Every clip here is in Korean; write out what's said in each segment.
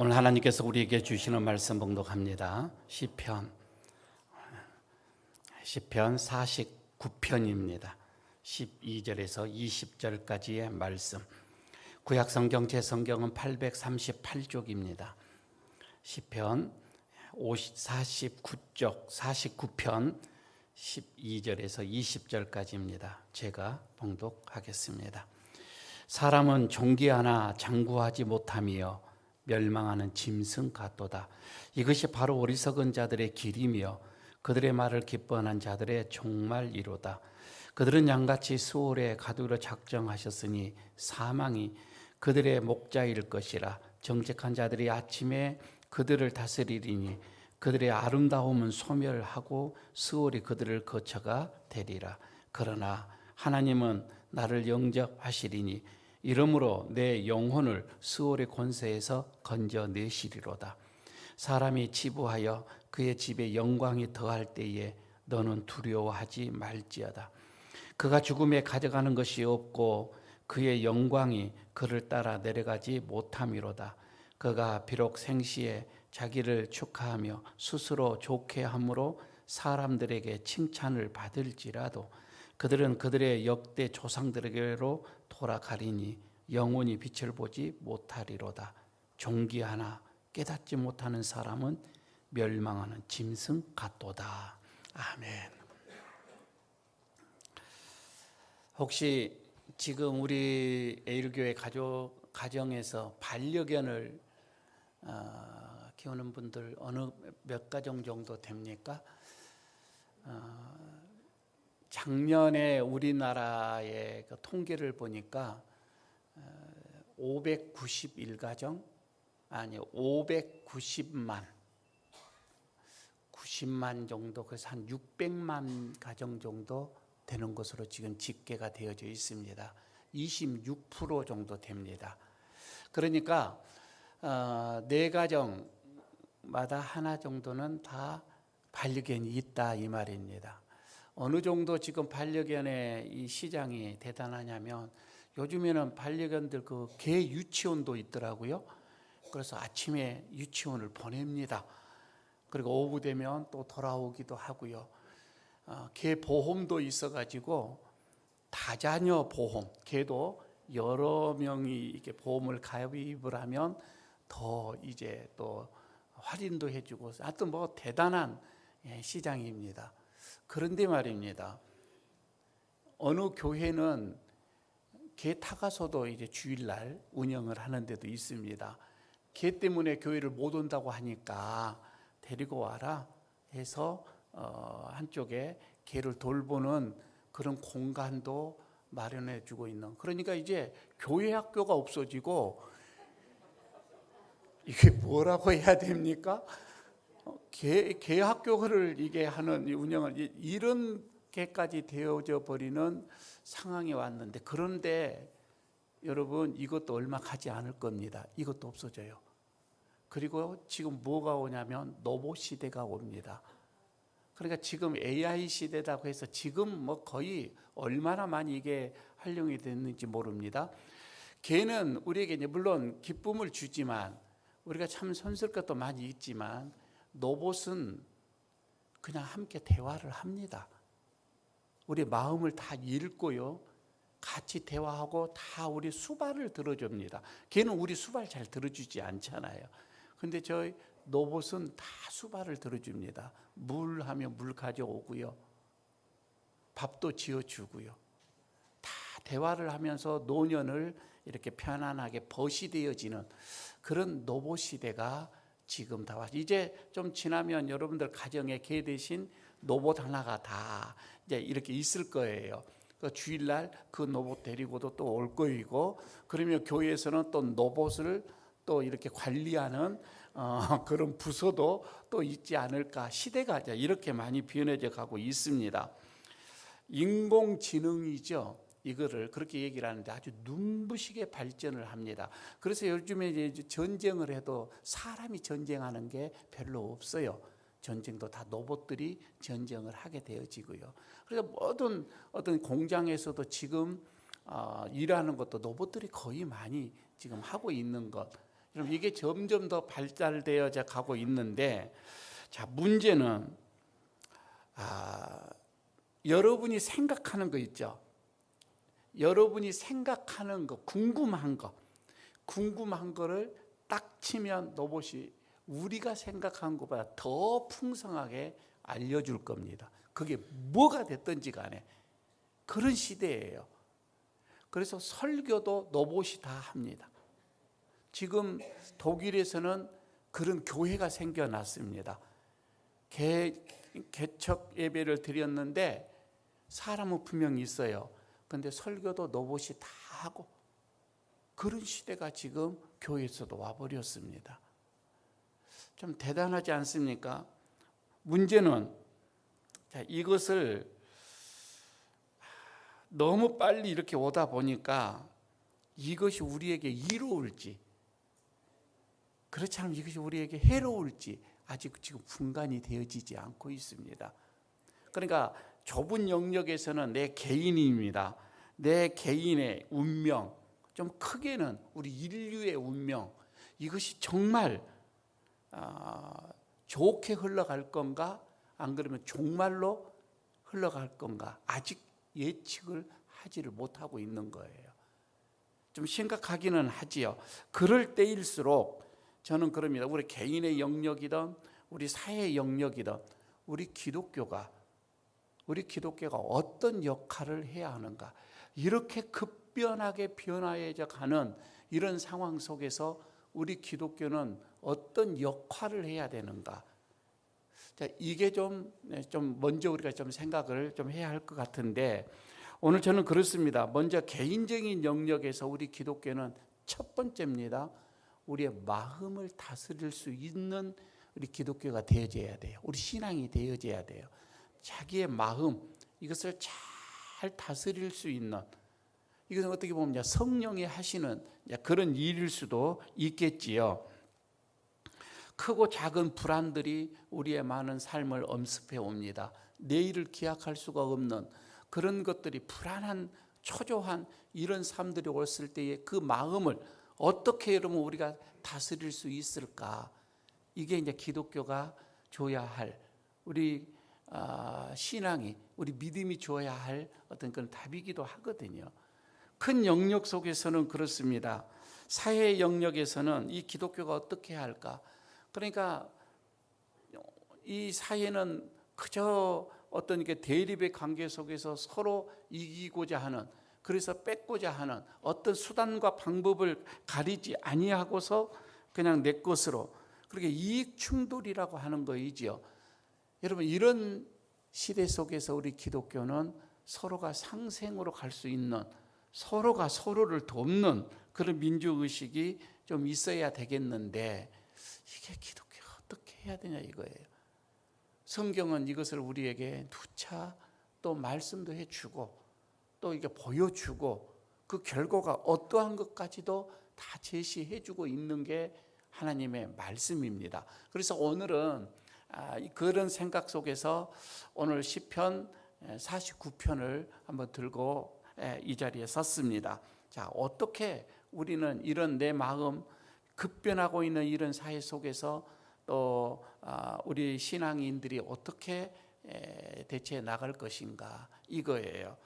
오늘 하나님께서 우리에게 주시는 말씀 봉독합니다. 시편 49편입니다. 12절에서 20절까지의 말씀. 구약 성경 제 성경은 838쪽입니다. 시편 49편 12절에서 20절까지입니다. 제가 봉독하겠습니다. 사람은 존귀하나 장구하지 못하며 멸망하는 짐승 같도다. 이것이 바로 어리석은 자들의 길이며 그들의 말을 기뻐하는 자들의 종말이로다. 그들은 양같이 수월에 가두려 작정하셨으니 사망이 그들의 목자일 것이라. 정직한 자들이 아침에 그들을 다스리리니 그들의 아름다움은 소멸하고 수월이 그들을 거쳐가 되리라. 그러나 하나님은 나를 영접하시리니 이러므로 내 영혼을 수월의 권세에서 건져내시리로다. 사람이 치부하여 그의 집에 영광이 더할 때에 너는 두려워하지 말지어다. 그가 죽음에 가져가는 것이 없고 그의 영광이 그를 따라 내려가지 못함이로다. 그가 비록 생시에 자기를 축하하며 스스로 좋게 함으로 사람들에게 칭찬을 받을지라도 그들은 그들의 역대 조상들에게로 돌아가리니 영원히 빛을 보지 못하리로다. 존귀하나 깨닫지 못하는 사람은 멸망하는 짐승 같도다. 아멘. 혹시 지금 우리 에일교회 가정에서 반려견을 키우는 분들 어느 몇 가정 정도 됩니까? 작년에 우리나라의 그 통계를 보니까 591가정, 아니 90만 정도, 그래서 한 600만 가정 정도 되는 것으로 지금 집계가 되어져 있습니다. 26% 정도 됩니다. 그러니까 4가정마다 하나 정도는 다 반려견이 있다 이 말입니다. 어느 정도 지금 반려견의 이 시장이 대단하냐면 요즘에는 반려견들 그 개 유치원도 있더라고요. 그래서 아침에 유치원을 보냅니다. 그리고 오후 되면 또 돌아오기도 하고요. 개 보험도 있어가지고 다자녀 보험, 개도 여러 명이 이렇게 보험을 가입을 하면 더 이제 또 할인도 해주고, 하여튼 뭐 대단한 시장입니다. 그런데 말입니다. 어느 교회는 개 타가서도 이제 주일날 운영을 하는 데도 있습니다. 개 때문에 교회를 못 온다고 하니까 데리고 와라 해서 한쪽에 개를 돌보는 그런 공간도 마련해 주고 있는. 그러니까 이제 교회 학교가 없어지고 이게 뭐라고 해야 됩니까? 개 학교를 이게 하는 운영을 이렇게까지 되어져 버리는 상황이 왔는데, 그런데 여러분 이것도 얼마 가지 않을 겁니다. 이것도 없어져요. 그리고 지금 뭐가 오냐면 로봇 시대가 옵니다. 그러니까 지금 AI 시대라고 해서 지금 뭐 거의 얼마나 많이 이게 활용이 됐는지 모릅니다. 개는 우리에게 이제 물론 기쁨을 주지만 우리가 참 손쓸 것도 많이 있지만 로봇은 그냥 함께 대화를 합니다. 우리 마음을 다 읽고요, 같이 대화하고 다 우리 수발을 들어줍니다. 걔는 우리 수발 잘 들어주지 않잖아요. 근데 저희 로봇은 다 수발을 들어줍니다. 물 하면 물 가져오고요, 밥도 지어주고요, 다 대화를 하면서 노년을 이렇게 편안하게 버시되어지는 그런 로봇 시대가 지금 다 왔어요. 이제 좀 지나면 여러분들 가정에 개 대신 로봇 하나가 다 이제 이렇게 있을 거예요. 그 주일날 그 로봇 데리고도 또 올 거이고, 그러면 교회에서는 또 로봇을 또 이렇게 관리하는 그런 부서도 또 있지 않을까. 시대가 이렇게 많이 변해져 가고 있습니다. 인공지능이죠. 이거를 그렇게 얘기를 하는데 아주 눈부시게 발전을 합니다. 그래서 요즘에 이제 전쟁을 해도 사람이 전쟁하는 게 별로 없어요. 전쟁도 다 로봇들이 전쟁을 하게 되어지고요. 그래서 모든 어떤 공장에서도 지금 일하는 것도 로봇들이 거의 많이 지금 하고 있는 것. 그럼 이게 점점 더 발달되어 가고 있는데, 자, 문제는 여러분이 생각하는 거 있죠. 여러분이 생각하는 거, 궁금한 거를 딱 치면 로봇이 우리가 생각한 것보다 더 풍성하게 알려줄 겁니다. 그게 뭐가 됐든지 간에 그런 시대예요. 그래서 설교도 로봇이 다 합니다. 지금 독일에서는 그런 교회가 생겨났습니다. 개척 예배를 드렸는데 사람은 분명히 있어요. 그런데 설교도 로봇이 다 하고, 그런 시대가 지금 교회에서도 와버렸습니다. 좀 대단하지 않습니까? 문제는, 자, 이것을 너무 빨리 이렇게 오다 보니까 이것이 우리에게 이로울지, 그렇지 않으면 이것이 우리에게 해로울지 아직 지금 분간이 되어지지 않고 있습니다. 그러니까 좁은 영역에서는 내 개인입니다. 내 개인의 운명, 좀 크게는 우리 인류의 운명, 이것이 정말 좋게 흘러갈 건가, 안 그러면 종말로 흘러갈 건가, 아직 예측을 하지를 못하고 있는 거예요. 좀 심각하기는 하지요. 그럴 때일수록 저는 그럽니다. 우리 개인의 영역이든 우리 사회의 영역이든 우리 기독교가 어떤 역할을 해야 하는가, 이렇게 급변하게 변화해져 가는 이런 상황 속에서 우리 기독교는 어떤 역할을 해야 되는가, 자, 이게 좀 먼저 우리가 좀 생각을 좀 해야 할 것 같은데, 오늘 저는 그렇습니다. 먼저 개인적인 영역에서 우리 기독교는 첫 번째입니다. 우리의 마음을 다스릴 수 있는 우리 기독교가 되어져야 돼요. 우리 신앙이 되어져야 돼요. 자기의 마음, 이것을 잘 다스릴 수 있는, 이것은 어떻게 보면 성령이 하시는 그런 일일 수도 있겠지요. 크고 작은 불안들이 우리의 많은 삶을 엄습해 옵니다. 내일을 기약할 수가 없는 그런 것들이, 불안한 초조한 이런 삶들이 왔을 때에 그 마음을 어떻게 여러분 우리가 다스릴 수 있을까? 이게 이제 기독교가 줘야 할, 우리 신앙이, 우리 믿음이 줘야 할 어떤 그런 답이기도 하거든요. 큰 영역 속에서는 그렇습니다. 사회 영역에서는 이 기독교가 어떻게 해야 할까? 그러니까 이 사회는 그저 어떤 이렇게 대립의 관계 속에서 서로 이기고자 하는, 그래서 뺏고자 하는 어떤 수단과 방법을 가리지 아니하고서 그냥 내 것으로, 그렇게 이익 충돌이라고 하는 거이지요. 여러분, 이런 시대 속에서 우리 기독교는 서로가 상생으로 갈 수 있는, 서로가 서로를 돕는 그런 민주의식이 좀 있어야 되겠는데, 이게 기독교가 어떻게 해야 되냐 이거예요. 성경은 이것을 우리에게 누차 또 말씀도 해주고 또 이게 보여주고, 그 결과가 어떠한 것까지도 다 제시해주고 있는 게 하나님의 말씀입니다. 그래서 오늘은 그런 생각 속에서 오늘 시편 49편을 한번 들고 이 자리에 섰습니다. 자, 어떻게 우리는 이런 내 마음, 급변하고 있는 이런 사회 속에서 또 우리 신앙인들이 어떻게 대처해 나갈 것인가, 이거예요.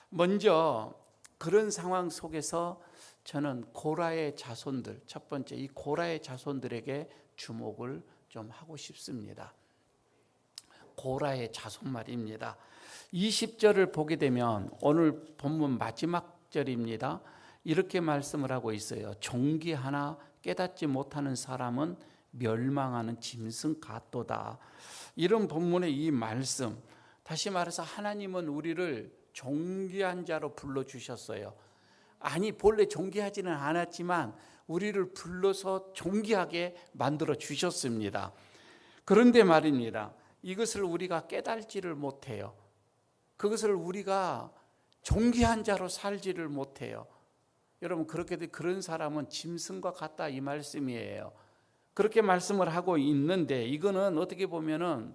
먼저 그런 상황 속에서 저는 고라의 자손들, 첫 번째 이 고라의 자손들에게 주목을 좀 하고 싶습니다. 고라의 자손 말입니다. 20절을 보게 되면 오늘 본문 마지막 절입니다. 이렇게 말씀을 하고 있어요. 종기 하나 깨닫지 못하는 사람은 멸망하는 짐승 같도다. 이런 본문의 이 말씀, 다시 말해서 하나님은 우리를 존귀한 자로 불러주셨어요. 아니, 본래 존귀하지는 않았지만 우리를 불러서 존귀하게 만들어 주셨습니다. 그런데 말입니다, 이것을 우리가 깨달지를 못해요. 그것을 우리가 존귀한 자로 살지를 못해요. 여러분, 그렇게 그런 사람은 짐승과 같다, 이 말씀이에요. 그렇게 말씀을 하고 있는데, 이거는 어떻게 보면은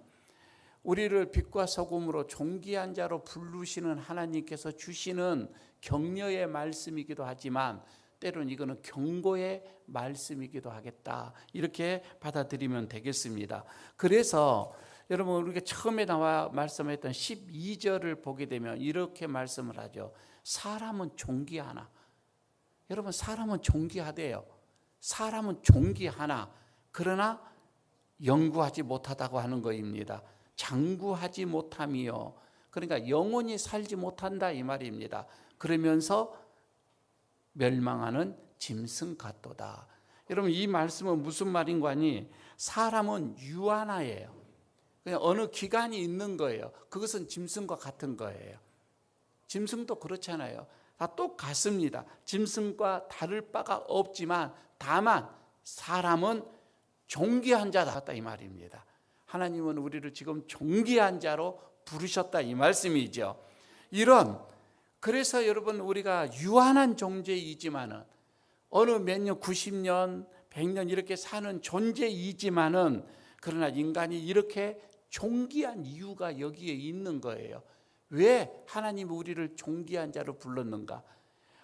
우리를 빛과 소금으로 존귀한 자로 부르시는 하나님께서 주시는 격려의 말씀이기도 하지만, 때로는 이거는 경고의 말씀이기도 하겠다. 이렇게 받아들이면 되겠습니다. 그래서 여러분 우리가 처음에 나와 말씀했던 12절을 보게 되면 이렇게 말씀을 하죠. 사람은 존귀하나. 여러분 사람은 존귀하대요. 사람은 존귀하나 그러나 영구하지 못하다고 하는 것입니다. 장구하지 못함이요. 그러니까 영원히 살지 못한다 이 말입니다. 그러면서 멸망하는 짐승 같도다. 여러분 이 말씀은 무슨 말인 거니? 사람은 유한하예요. 그냥 어느 기간이 있는 거예요. 그것은 짐승과 같은 거예요. 짐승도 그렇잖아요. 다 똑같습니다. 짐승과 다를 바가 없지만 다만 사람은 존귀한 자다 이 말입니다. 하나님은 우리를 지금 존귀한 자로 부르셨다 이 말씀이죠. 그래서 여러분 우리가 유한한 존재이지만은 어느 몇 년, 90년, 100년 이렇게 사는 존재이지만은 그러나 인간이 이렇게 존귀한 이유가 여기에 있는 거예요. 왜 하나님이 우리를 존귀한 자로 불렀는가?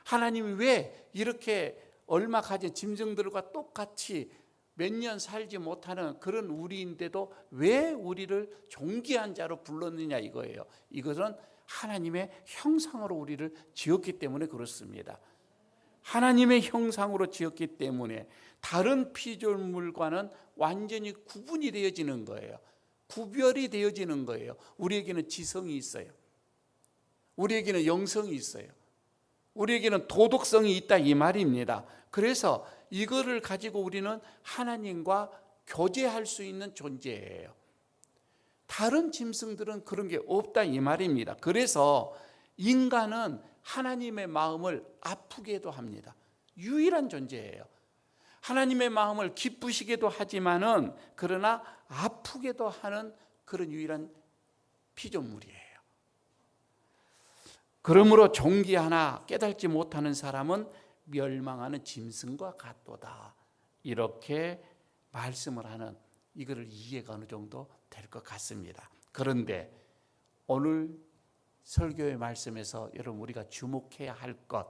하나님이 왜 이렇게 얼마 가진 짐승들과 똑같이 몇 년 살지 못하는 그런 우리인데도 왜 우리를 존귀한 자로 불렀느냐 이거예요. 이것은 하나님의 형상으로 우리를 지었기 때문에 그렇습니다. 하나님의 형상으로 지었기 때문에 다른 피조물과는 완전히 구분이 되어지는 거예요. 구별이 되어지는 거예요. 우리에게는 지성이 있어요. 우리에게는 영성이 있어요. 우리에게는 도덕성이 있다 이 말입니다. 그래서 이거를 가지고 우리는 하나님과 교제할 수 있는 존재예요. 다른 짐승들은 그런 게 없다 이 말입니다. 그래서 인간은 하나님의 마음을 아프게도 합니다. 유일한 존재예요. 하나님의 마음을 기쁘시게도 하지만은 그러나 아프게도 하는 그런 유일한 피조물이에요. 그러므로 존귀하나 깨닫지 못하는 사람은 멸망하는 짐승과 같도다. 이렇게 말씀을 하는 이거를 이해가 어느 정도 될 것 같습니다. 그런데 오늘 설교의 말씀에서 여러분 우리가 주목해야 할 것,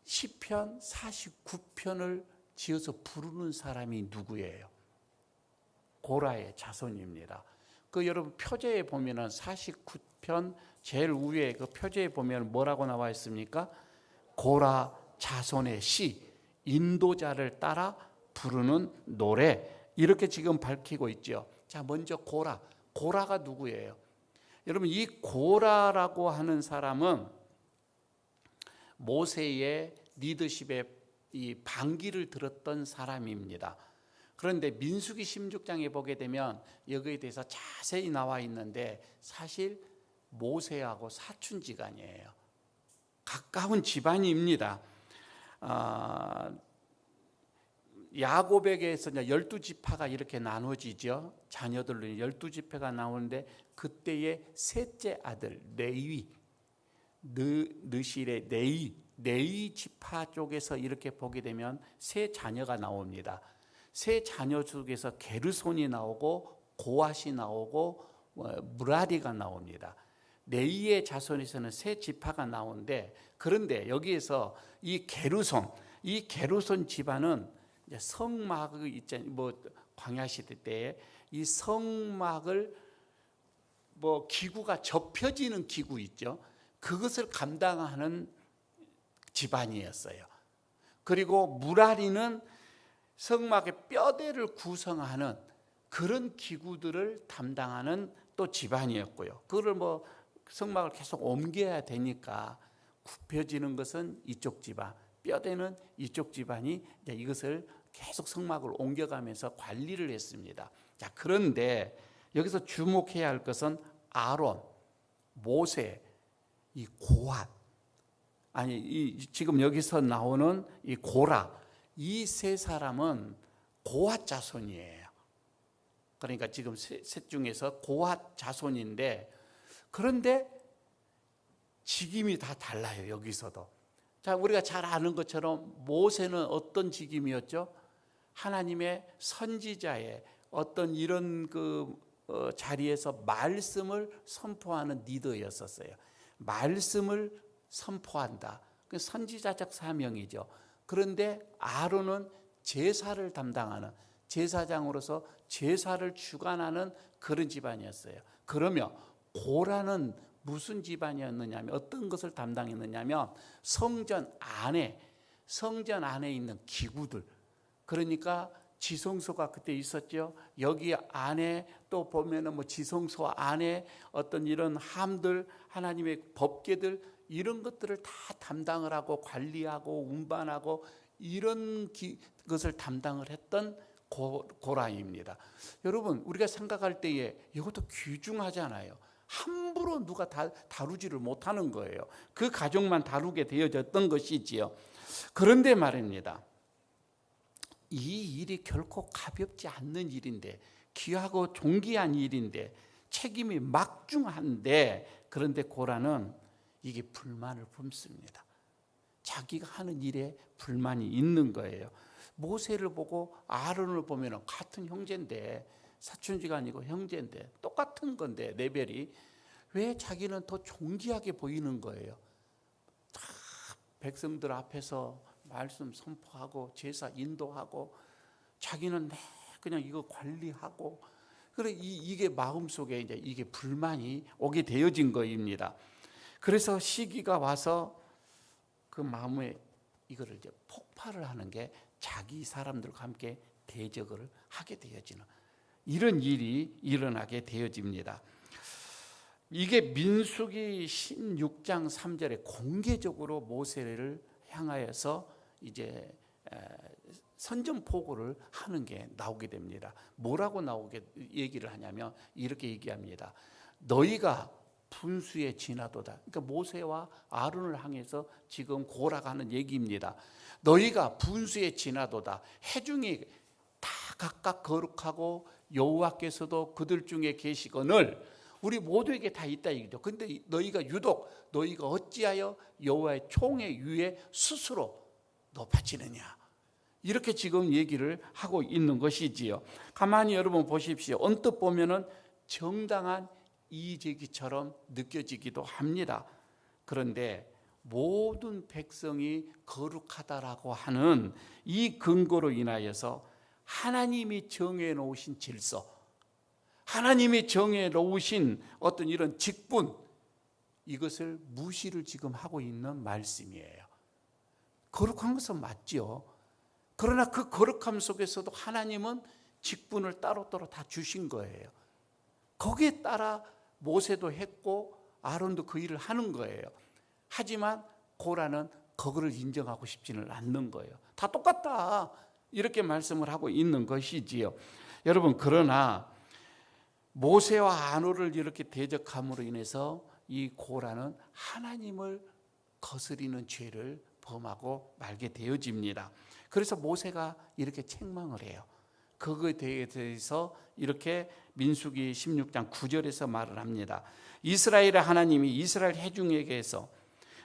시편 49편을 지어서 부르는 사람이 누구예요? 고라의 자손입니다. 그 여러분 표제에 보면은 49편 제일 위에 그 표제에 보면 뭐라고 나와 있습니까? 고라 자손의 시, 인도자를 따라 부르는 노래, 이렇게 지금 밝히고 있죠. 자, 먼저 고라가 누구예요? 여러분 이 고라라고 하는 사람은 모세의 리더십의 이 반기를 들었던 사람입니다. 그런데 민수기 16장에 보게 되면 여기에 대해서 자세히 나와 있는데 사실 모세하고 사촌지간이에요. 가까운 집안입니다. 야곱에게서 12지파가 이렇게 나눠지죠. 자녀들로 12지파가 나오는데 그때의 셋째 아들 레위, 느실의 네이 지파 쪽에서 이렇게 보게 되면 세 자녀가 나옵니다. 세 자녀 중에서 게르손이 나오고 고앗이 나오고 무라리가 나옵니다. 네이의 자손에서는 세 지파가 나오는데 그런데 여기에서 이 게르손 집안은 성막을 있잖아요. 광야 시대 때에 이 성막을 기구가 접혀지는 기구 있죠. 그것을 감당하는 집안이었어요. 그리고 무라리는 성막의 뼈대를 구성하는 그런 기구들을 담당하는 또 집안이었고요. 그걸 성막을 계속 옮겨야 되니까 굽혀지는 것은 이쪽 집안, 뼈대는 이쪽 집안이 이것을 계속 성막을 옮겨가면서 관리를 했습니다. 자, 그런데 여기서 주목해야 할 것은 아론, 모세, 이 고앗, 지금 여기서 나오는 이 고라, 이 세 사람은 고앗 자손이에요. 그러니까 지금 셋 중에서 고앗 자손인데 그런데 직임이 다 달라요. 여기서도. 자, 우리가 잘 아는 것처럼 모세는 어떤 직임이었죠? 하나님의 선지자의 어떤 이런 자리에서 말씀을 선포하는 리더였었어요. 말씀을 선포한다. 그 선지자적 사명이죠. 그런데 아론은 제사를 담당하는 제사장으로서 제사를 주관하는 그런 집안이었어요. 그러면 고라는 무슨 집안이었느냐면 어떤 것을 담당했느냐면 성전 안에 있는 기구들, 그러니까 지성소가 그때 있었죠. 여기 안에 또 보면은 뭐 지성소 안에 어떤 이런 함들, 하나님의 법궤들, 이런 것들을 다 담당을 하고 관리하고 운반하고 이런 것을 담당을 했던 고라입니다. 여러분, 우리가 생각할 때에 이것도 귀중하잖아요. 함부로 누가 다루지를 못하는 거예요. 그 가족만 다루게 되어졌던 것이지요. 그런데 말입니다, 이 일이 결코 가볍지 않는 일인데, 귀하고 존귀한 일인데, 책임이 막중한데, 그런데 고라는 이게 불만을 품습니다. 자기가 하는 일에 불만이 있는 거예요. 모세를 보고 아론을 보면 같은 형제인데, 사촌지가 아니고 형제인데 똑같은 건데 레벨이, 왜 자기는 더 존귀하게 보이는 거예요. 다 백성들 앞에서 말씀 선포하고 제사 인도하고 자기는 그냥 이거 관리하고, 그래 이게 마음속에 이제 이게 불만이 오게 되어진 거입니다. 그래서 시기가 와서 그 마음에 이거를 이제 폭발을 하는 게 자기 사람들과 함께 대적을 하게 되어지는 이런 일이 일어나게 되어집니다. 이게 민수기 16장 3절에 공개적으로 모세를 향하여서 이제 선전포고를 하는 게 나오게 됩니다. 뭐라고 얘기를 하냐면 이렇게 얘기합니다. 너희가 분수에 지나도다. 그러니까 모세와 아론을 향해서 지금 고라가 하는 얘기입니다. 너희가 분수에 지나도다. 해중이 다 각각 거룩하고 여호와께서도 그들 중에 계시거늘 우리 모두에게 다 있다 이거죠. 근데 너희가 유독 너희가 어찌하여 여호와의 총의 위에 스스로 높아지느냐, 이렇게 지금 얘기를 하고 있는 것이지요. 가만히 여러분 보십시오. 언뜻 보면은 정당한 이의제기처럼 느껴지기도 합니다. 그런데 모든 백성이 거룩하다라고 하는 이 근거로 인하여서 하나님이 정해 놓으신 질서, 하나님이 정해 놓으신 어떤 이런 직분, 이것을 무시를 지금 하고 있는 말씀이에요. 거룩한 것은 맞죠. 그러나 그 거룩함 속에서도 하나님은 직분을 따로따로 다 주신 거예요. 거기에 따라 모세도 했고 아론도 그 일을 하는 거예요. 하지만 고라는 그거를 인정하고 싶지는 않는 거예요. 다 똑같다, 이렇게 말씀을 하고 있는 것이지요. 여러분, 그러나 모세와 아론을 이렇게 대적함으로 인해서 이 고라는 하나님을 거스리는 죄를 범하고 말게 되어집니다. 그래서 모세가 이렇게 책망을 해요. 그거에 대해서 이렇게 민수기 16장 9절에서 말을 합니다. 이스라엘의 하나님이 이스라엘 회중에게서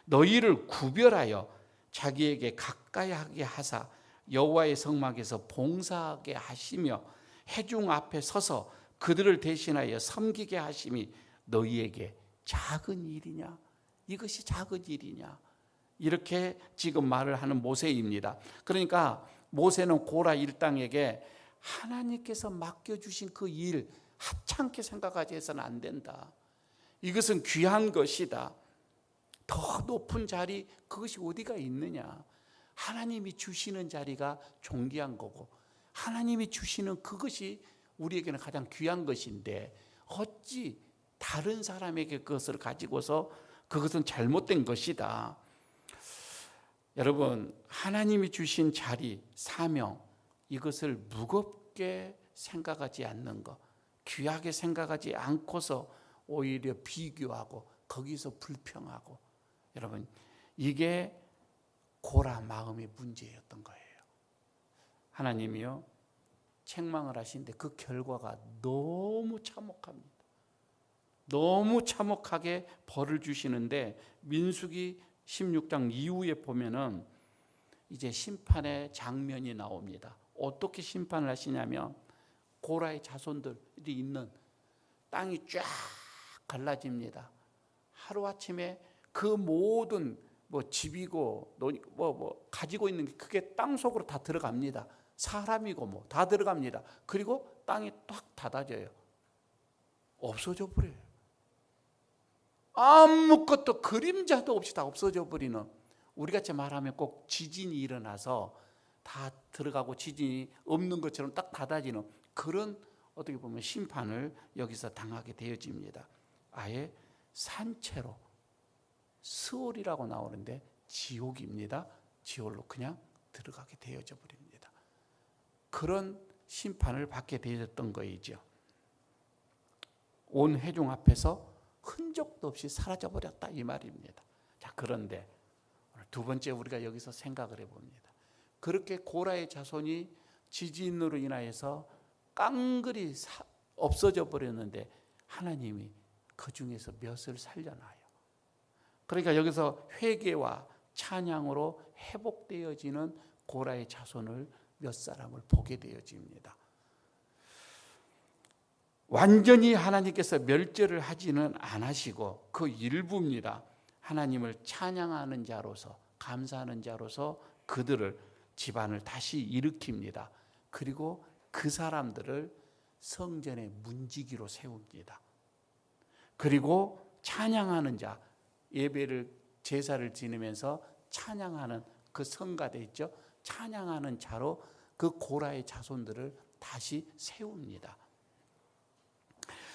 너희를 구별하여 자기에게 가까이 하게 하사 여호와의 성막에서 봉사하게 하시며 회중 앞에 서서 그들을 대신하여 섬기게 하심이 너희에게 작은 일이냐? 이것이 작은 일이냐? 이렇게 지금 말을 하는 모세입니다. 그러니까 모세는 고라 일당에게 하나님께서 맡겨주신 그 일 하찮게 생각하지 해서는 안 된다. 이것은 귀한 것이다. 더 높은 자리, 그것이 어디가 있느냐? 하나님이 주시는 자리가 존귀한 거고 하나님이 주시는 그것이 우리에게는 가장 귀한 것인데 어찌 다른 사람에게 그것을 가지고서 그것은 잘못된 것이다. 여러분, 하나님이 주신 자리, 사명, 이것을 무겁게 생각하지 않는 것, 귀하게 생각하지 않고서 오히려 비교하고 거기서 불평하고, 여러분, 이게 고라 마음의 문제였던 거예요. 하나님이요 책망을 하시는데 그 결과가 너무 참혹합니다. 너무 참혹하게 벌을 주시는데 민수기 16장 이후에 보면은 이제 심판의 장면이 나옵니다. 어떻게 심판을 하시냐면 고라의 자손들이 있는 땅이 쫙 갈라집니다. 하루아침에 그 모든 뭐 집이고 뭐 가지고 있는 게 그게 땅 속으로 다 들어갑니다. 사람이고 뭐 다 들어갑니다. 그리고 땅이 딱 닫아져요. 없어져 버려요. 아무것도 그림자도 없이 다 없어져 버리는, 우리같이 말하면 꼭 지진이 일어나서 다 들어가고 지진이 없는 것처럼 딱 닫아지는 그런, 어떻게 보면 심판을 여기서 당하게 되어집니다. 아예 산채로, 스올이라고 나오는데 지옥입니다. 지옥으로 그냥 들어가게 되어져 버립니다. 그런 심판을 받게 되었던 거이죠. 온 회중 앞에서 흔적도 없이 사라져 버렸다, 이 말입니다. 자, 그런데 두 번째 우리가 여기서 생각을 해봅니다. 그렇게 고라의 자손이 지진으로 인하여서 깡그리 없어져 버렸는데 하나님이 그 중에서 몇을 살려놔요. 그러니까 여기서 회개와 찬양으로 회복되어지는 고라의 자손을 몇 사람을 보게 되어집니다. 완전히 하나님께서 멸절을 하지는 않으시고 그 일부입니다. 하나님을 찬양하는 자로서, 감사하는 자로서 그들을, 집안을 다시 일으킵니다. 그리고 그 사람들을 성전의 문지기로 세웁니다. 그리고 찬양하는 자, 예배를, 제사를 지내면서 찬양하는 그 성가대 있죠. 찬양하는 자로 그 고라의 자손들을 다시 세웁니다.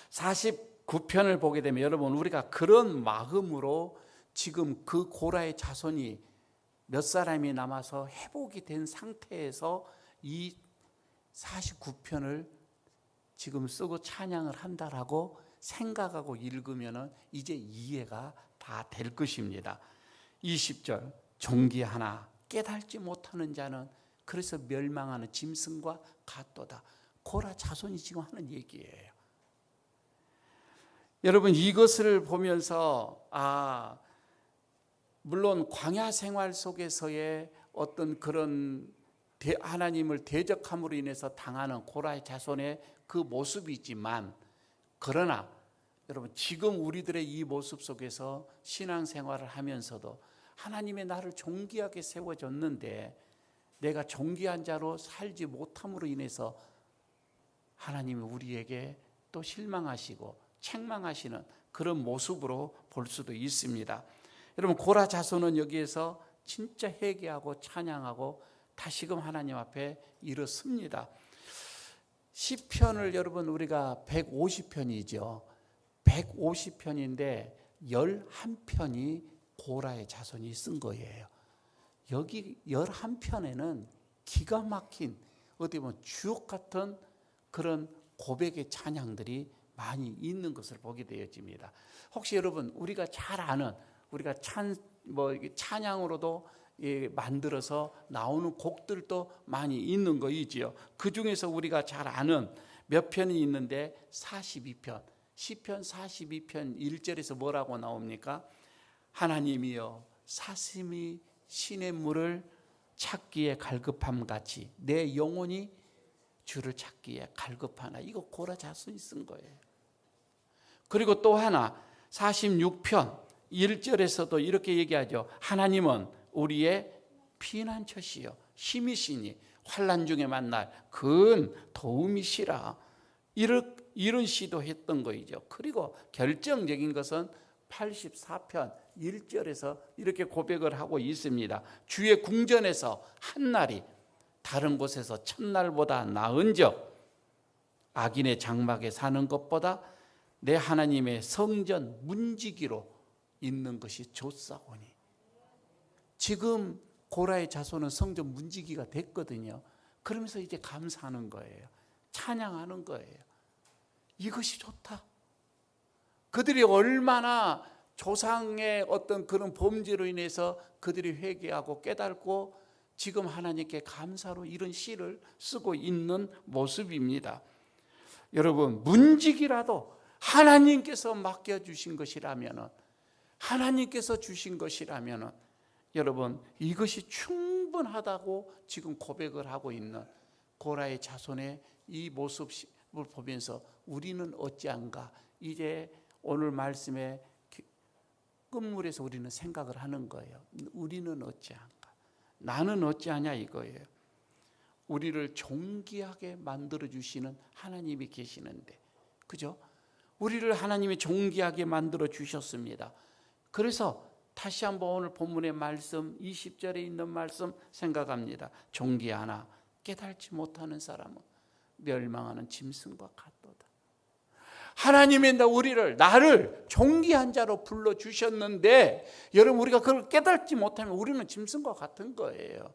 49편을 보게 되면 여러분, 우리가 그런 마음으로 지금 그 고라의 자손이 몇 사람이 남아서 회복이 된 상태에서 이 49편을 지금 쓰고 찬양을 한다라고 생각하고 읽으면 이제 이해가 다 될 것입니다. 20절, 종기하나 깨달지 못하는 자는 그래서 멸망하는 짐승과 같도다. 고라 자손이 지금 하는 얘기예요. 여러분, 이것을 보면서 물론 광야 생활 속에서의 어떤 그런 하나님을 대적함으로 인해서 당하는 고라의 자손의 그 모습이 있지만, 그러나 여러분, 지금 우리들의 이 모습 속에서 신앙생활을 하면서도 하나님의 나를 존귀하게 세워줬는데 내가 존귀한 자로 살지 못함으로 인해서 하나님이 우리에게 또 실망하시고 책망하시는 그런 모습으로 볼 수도 있습니다. 여러분, 고라 자손은 여기에서 진짜 회개하고 찬양하고 다시금 하나님 앞에 일어섭니다. 시편을 여러분, 우리가 150편이죠. 150편인데 11편이 고라의 자손이 쓴 거예요. 여기 11편에는 기가 막힌, 어떻게 보면 주옥 같은 그런 고백의 찬양들이 많이 있는 것을 보게 되어집니다. 혹시 여러분, 우리가 잘 아는, 우리가 찬양으로도 만들어서 나오는 곡들도 많이 있는 거이지요. 그 중에서 우리가 잘 아는 몇 편이 있는데 42편, 시편 42편 1절에서 뭐라고 나옵니까? 하나님이여 사슴이 시냇 물을 찾기에 갈급함 같이 내 영혼이 주를 찾기에 갈급하나. 이거 고라 자손이 쓴 거예요. 그리고 또 하나 46편 1절에서도 이렇게 얘기하죠. 하나님은 우리의 피난처시요 힘이시니 환난 중에 만날 큰 도움이시라. 이런 시도 했던 거이죠. 그리고 결정적인 것은 84편 1절에서 이렇게 고백을 하고 있습니다. 주의 궁전에서 한 날이 다른 곳에서 첫날보다 나은즉 악인의 장막에 사는 것보다 내 하나님의 성전 문지기로 있는 것이 좋사오니. 지금 고라의 자손은 성전 문지기가 됐거든요. 그러면서 이제 감사하는 거예요. 찬양하는 거예요. 이것이 좋다. 그들이 얼마나 조상의 어떤 그런 범죄로 인해서 그들이 회개하고 깨닫고 지금 하나님께 감사로 이런 시를 쓰고 있는 모습입니다. 여러분, 문지기라도 하나님께서 맡겨주신 것이라면, 하나님께서 주신 것이라면 여러분, 이것이 충분하다고 지금 고백을 하고 있는 고라의 자손의 이 모습을 보면서 우리는 어찌한가, 이제 오늘 말씀에 끝물에서 우리는 생각을 하는 거예요. 우리는 어찌한가? 나는 어찌하냐 이거예요. 우리를 존귀하게 만들어주시는 하나님이 계시는데, 그죠? 우리를 하나님이 존귀하게 만들어 주셨습니다. 그래서 다시 한번 오늘 본문의 말씀 20절에 있는 말씀 생각합니다. 존귀하나 깨달지 못하는 사람은 멸망하는 짐승과 같도다. 하나님이 나를 존귀한 자로 불러주셨는데, 여러분 우리가 그걸 깨달지 못하면 우리는 짐승과 같은 거예요.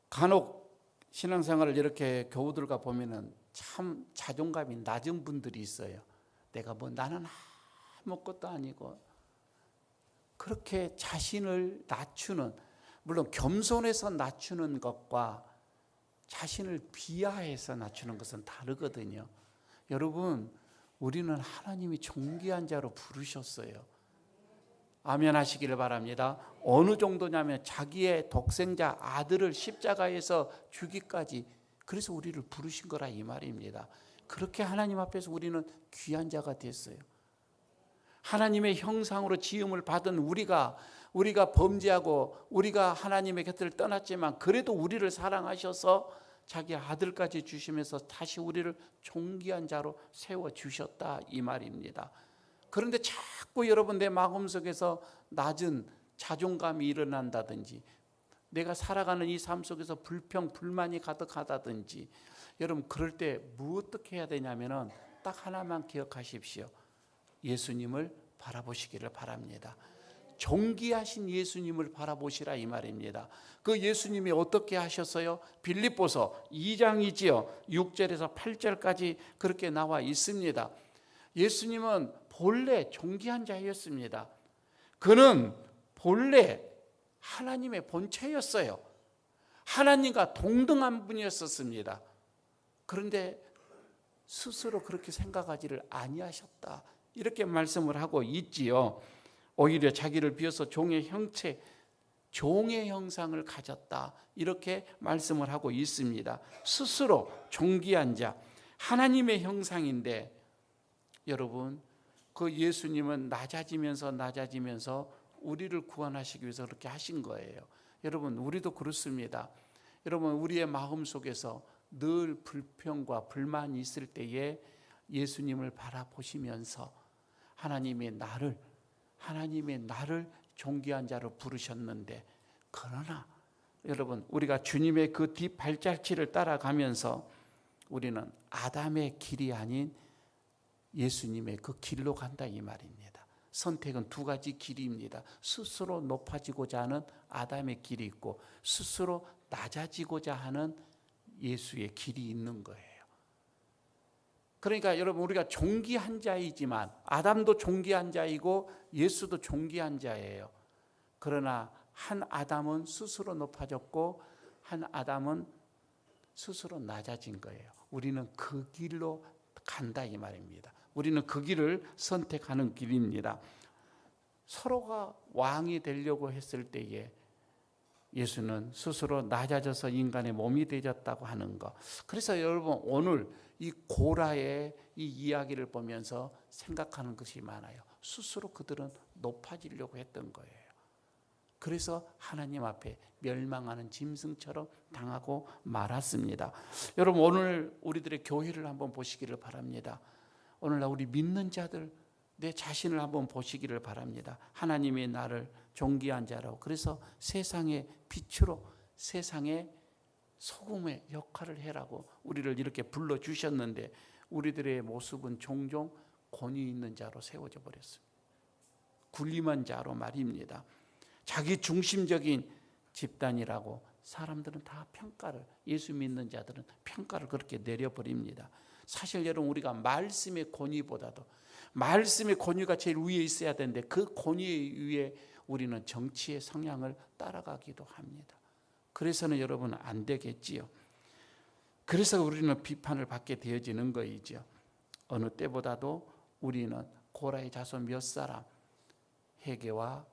간혹 신앙생활을 이렇게 교우들과 보면은 참 자존감이 낮은 분들이 있어요. 나는 아무것도 아니고, 그렇게 자신을 낮추는, 물론 겸손해서 낮추는 것과 자신을 비하해서 낮추는 것은 다르거든요. 여러분, 우리는 하나님이 존귀한 자로 부르셨어요. 아멘 하시기를 바랍니다. 어느 정도냐면 자기의 독생자 아들을 십자가에서 주기까지, 그래서 우리를 부르신 거라 이 말입니다. 그렇게 하나님 앞에서 우리는 귀한 자가 됐어요. 하나님의 형상으로 지음을 받은 우리가 범죄하고 우리가 하나님의 곁을 떠났지만, 그래도 우리를 사랑하셔서 자기 아들까지 주시면서 다시 우리를 존귀한 자로 세워주셨다 이 말입니다. 그런데 자꾸 여러분 내 마음속에서 낮은 자존감이 일어난다든지, 내가 살아가는 이 삶 속에서 불평, 불만이 가득하다든지, 여러분 그럴 때 어떻게 해야 되냐면은 딱 하나만 기억하십시오. 예수님을 바라보시기를 바랍니다. 존귀하신 예수님을 바라보시라 이 말입니다. 그 예수님이 어떻게 하셨어요? 빌립보서 2장이지요. 6절에서 8절까지 그렇게 나와 있습니다. 예수님은 본래 존귀한 자였습니다. 그는 본래 하나님의 본체였어요. 하나님과 동등한 분이었습니다. 그런데 스스로 그렇게 생각하지를 아니하셨다, 이렇게 말씀을 하고 있지요. 오히려 자기를 비워서 종의 형상을 가졌다, 이렇게 말씀을 하고 있습니다. 스스로 존귀한 자, 하나님의 형상인데, 여러분 그 예수님은 낮아지면서 우리를 구원하시기 위해서 그렇게 하신 거예요. 여러분 우리도 그렇습니다. 여러분 우리의 마음속에서 늘 불평과 불만이 있을 때에 예수님을 바라보시면서 하나님의 나를 존귀한 자로 부르셨는데, 그러나 여러분 우리가 주님의 그 뒷발자취를 따라가면서 우리는 아담의 길이 아닌 예수님의 그 길로 간다 이 말입니다. 선택은 두 가지 길입니다. 스스로 높아지고자 하는 아담의 길이 있고, 스스로 낮아지고자 하는 예수의 길이 있는 거예요. 그러니까 여러분 우리가 존귀한 자이지만, 아담도 존귀한 자이고 예수도 존귀한 자예요. 그러나 한 아담은 스스로 높아졌고 한 아담은 스스로 낮아진 거예요. 우리는 그 길로 간다 이 말입니다. 우리는 그 길을 선택하는 길입니다. 서로가 왕이 되려고 했을 때에 예수는 스스로 낮아져서 인간의 몸이 되졌다고 하는 것. 그래서 여러분 오늘 이 고라의 이 이야기를 보면서 생각하는 것이 많아요. 스스로 그들은 높아지려고 했던 거예요. 그래서 하나님 앞에 멸망하는 짐승처럼 당하고 말았습니다. 여러분 오늘 우리들의 교회를 한번 보시기를 바랍니다. 오늘날 우리 믿는 자들, 내 자신을 한번 보시기를 바랍니다. 하나님이 나를 존귀한 자라고, 그래서 세상의 빛으로, 세상의 소금의 역할을 해라고 우리를 이렇게 불러주셨는데, 우리들의 모습은 종종 권위 있는 자로 세워져 버렸습니다. 군림한 자로 말입니다. 자기 중심적인 집단이라고 사람들은 다 평가를, 예수 믿는 자들은 평가를 그렇게 내려버립니다. 사실 여러분 우리가 말씀의 권위보다도, 말씀의 권위가 제일 위에 있어야 되는데 그 권위 위에 우리는 정치의 성향을 따라가기도 합니다. 그래서는 여러분 안 되겠지요. 그래서 우리는 비판을 받게 되어지는 거이죠. 어느 때보다도 우리는 고라의 자손 몇 사람 회개와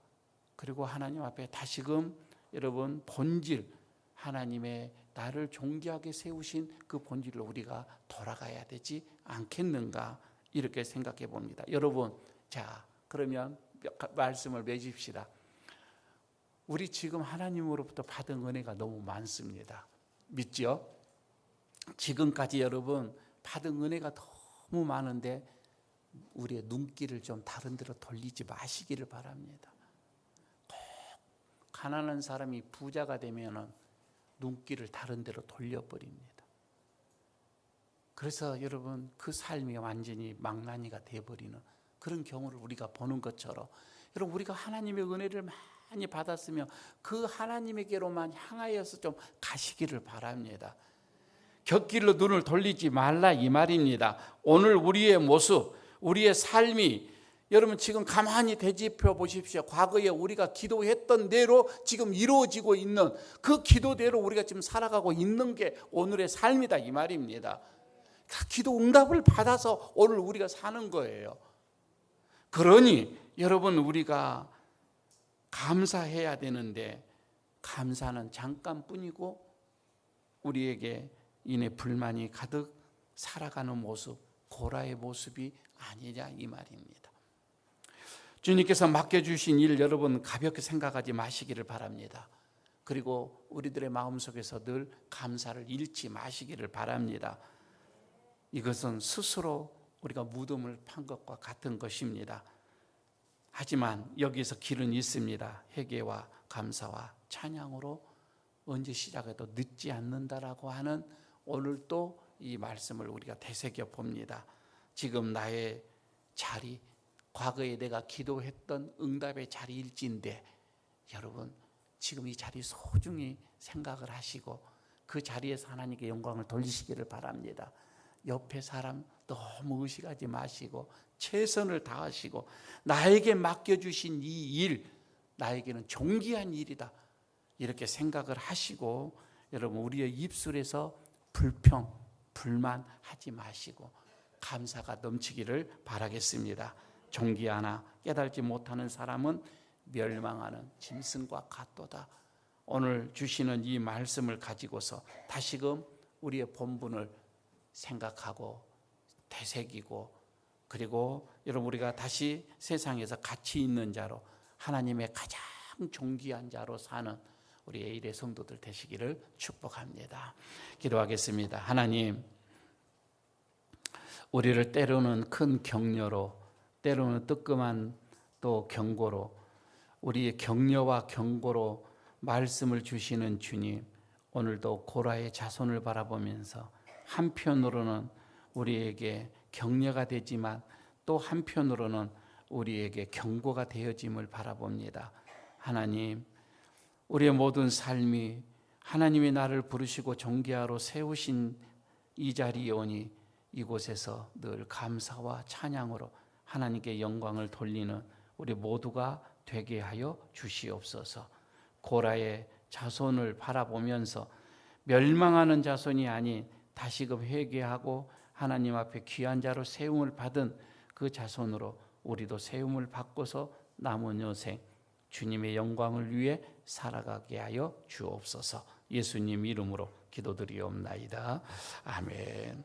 그리고 하나님 앞에 다시금 여러분 본질, 하나님의 나를 존귀하게 세우신 그 본질로 우리가 돌아가야 되지 않겠는가, 이렇게 생각해 봅니다. 여러분, 자, 그러면 말씀을 맺읍시다. 우리 지금 하나님으로부터 받은 은혜가 너무 많습니다. 믿죠? 지금까지 여러분 받은 은혜가 너무 많은데 우리의 눈길을 좀 다른 데로 돌리지 마시기를 바랍니다. 꼭 가난한 사람이 부자가 되면은 눈길을 다른 데로 돌려버립니다. 그래서 여러분 그 삶이 완전히 망나니가 되어버리는 그런 경우를 우리가 보는 것처럼, 여러분 우리가 하나님의 은혜를 많이 받았으면 그 하나님에게로만 향하여서 좀 가시기를 바랍니다. 곁길로 눈을 돌리지 말라, 이 말입니다. 오늘 우리의 모습, 우리의 삶이 여러분 지금 가만히 되짚어 보십시오. 과거에 우리가 기도했던 대로 지금 이루어지고 있는 그 기도대로 우리가 지금 살아가고 있는 게 오늘의 삶이다, 이 말입니다. 기도 응답을 받아서 오늘 우리가 사는 거예요. 그러니 여러분 우리가 감사해야 되는데 감사는 잠깐뿐이고 우리에게 이내 불만이 가득 살아가는 모습, 고라의 모습이 아니냐, 이 말입니다. 주님께서 맡겨주신 일 여러분 가볍게 생각하지 마시기를 바랍니다. 그리고 우리들의 마음속에서 늘 감사를 잃지 마시기를 바랍니다. 이것은 스스로 우리가 무덤을 판 것과 같은 것입니다. 하지만 여기서 길은 있습니다. 회개와 감사와 찬양으로 언제 시작해도 늦지 않는다라고 하는 오늘 또 이 말씀을 우리가 되새겨 봅니다. 지금 나의 자리, 과거에 내가 기도했던 응답의 자리일진데 여러분 지금 이 자리 소중히 생각을 하시고 그 자리에서 하나님께 영광을 돌리시기를 바랍니다. 옆에 사람 너무 의식하지 마시고 최선을 다하시고 나에게 맡겨주신 이 일, 나에게는 존귀한 일이다, 이렇게 생각을 하시고 여러분 우리의 입술에서 불평, 불만하지 마시고 감사가 넘치기를 바라겠습니다. 존귀하나 깨달지 못하는 사람은 멸망하는 짐승과 같도다. 오늘 주시는 이 말씀을 가지고서 다시금 우리의 본분을 생각하고 되새기고, 그리고 여러분 우리가 다시 세상에서 가치 있는 자로 하나님의 가장 존귀한 자로 사는 우리 에일의 성도들 되시기를 축복합니다. 기도하겠습니다. 하나님, 우리를 때로는 큰 격려로, 때로는 뜨끔한 또 경고로, 우리의 격려와 경고로 말씀을 주시는 주님, 오늘도 고라의 자손을 바라보면서 한편으로는 우리에게 격려가 되지만 또 한편으로는 우리에게 경고가 되어짐을 바라봅니다. 하나님, 우리의 모든 삶이 하나님이 나를 부르시고 존귀하러 세우신 이 자리에 오니 이곳에서 늘 감사와 찬양으로 하나님께 영광을 돌리는 우리 모두가 되게 하여 주시옵소서. 고라의 자손을 바라보면서 멸망하는 자손이 아닌 다시금 회개하고 하나님 앞에 귀한 자로 세움을 받은 그 자손으로 우리도 세움을 받고서 남은 여생 주님의 영광을 위해 살아가게 하여 주옵소서. 예수님 이름으로 기도드리옵나이다. 아멘.